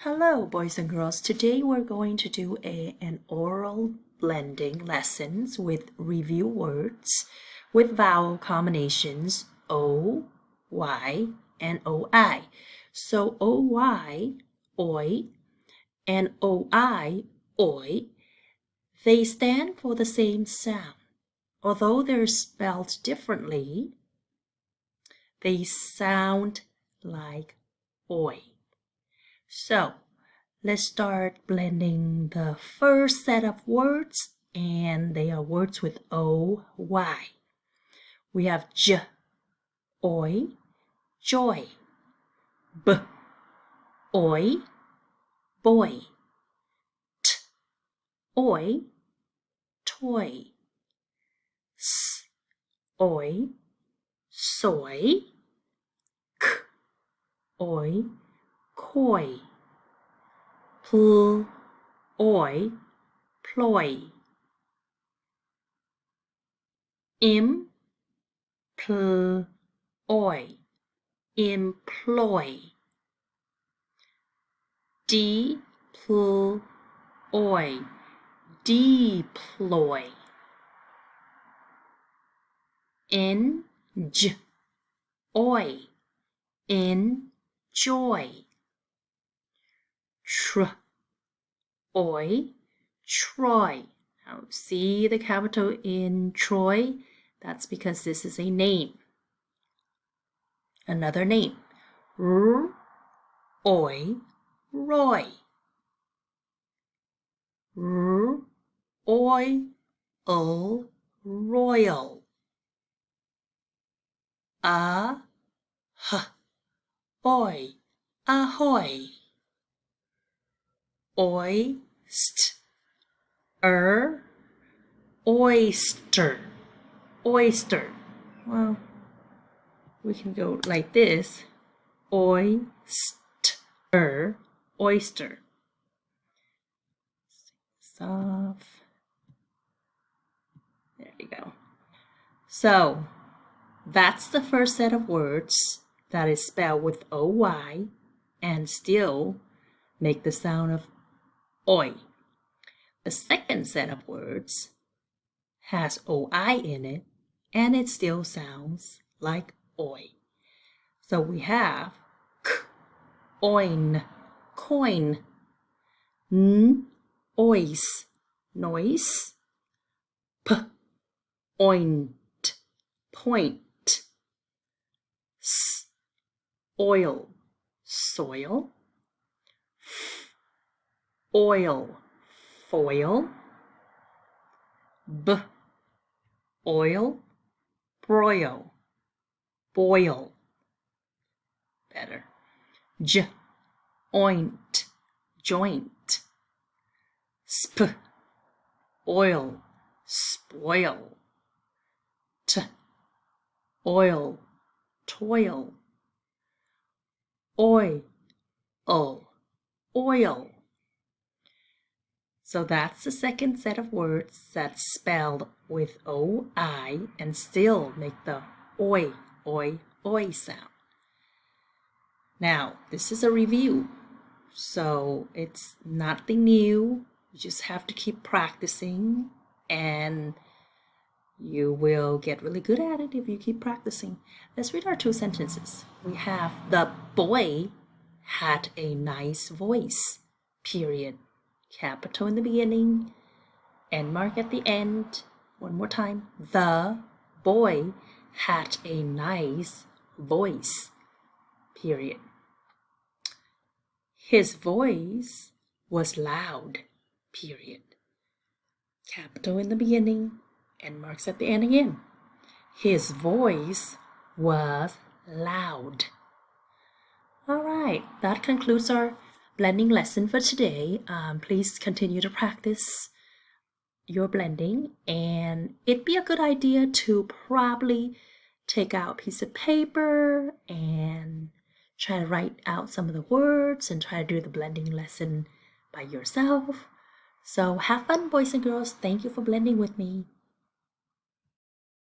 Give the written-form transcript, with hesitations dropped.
Hello, boys and girls. Today we're going to do an oral blending lessons with review words with vowel combinations O, Y, and OI. So OY, oi, and OI, oi, they stand for the same sound. Although they're spelled differently, they sound like oi. So let's start blending the first set of words, and they are words with O-Y. We have j, oi, joy, b, oi, boy, t, oi, toy, s, oi, soy, k, oi, koi, pl, oi, ploy, im, pl, oi, employ, deploy, deploy, enjoy, enjoy, Troy. Now see the capital in Troy? That's because this is a name. Another name. Roy, Roy. Royal. Boy, ahoy. Oyster. Oyster. Well, we can go like this. Oyster. Soft. There you go. So that's the first set of words that is spelled with OY and still make the sound of oi. The second set of words has OI in it and it still sounds like oi. So we have k, oin, coin, n, ois, noise, p, oint, point, s, oil, soil, f, oil, foil, b, oil, broil, boil. Better. J, oint, joint, sp, oil, spoil, t, oil, toil, oil, oil. So that's the second set of words that's spelled with O-I and still make the oi, oi, oi sound. Now, this is a review, so it's nothing new. You just have to keep practicing and you will get really good at it if you keep practicing. Let's read our two sentences. We have the boy had a nice voice, period. Capital in the beginning, end mark at the end. One more time. The boy had a nice voice, period. His voice was loud, period. Capital in the beginning, end marks at the end again. His voice was loud. All right, that concludes our blending lesson for today. Please continue to practice your blending, and it'd be a good idea to probably take out a piece of paper and try to write out some of the words and try to do the blending lesson by yourself. So have fun, boys and girls. Thank you for blending with me.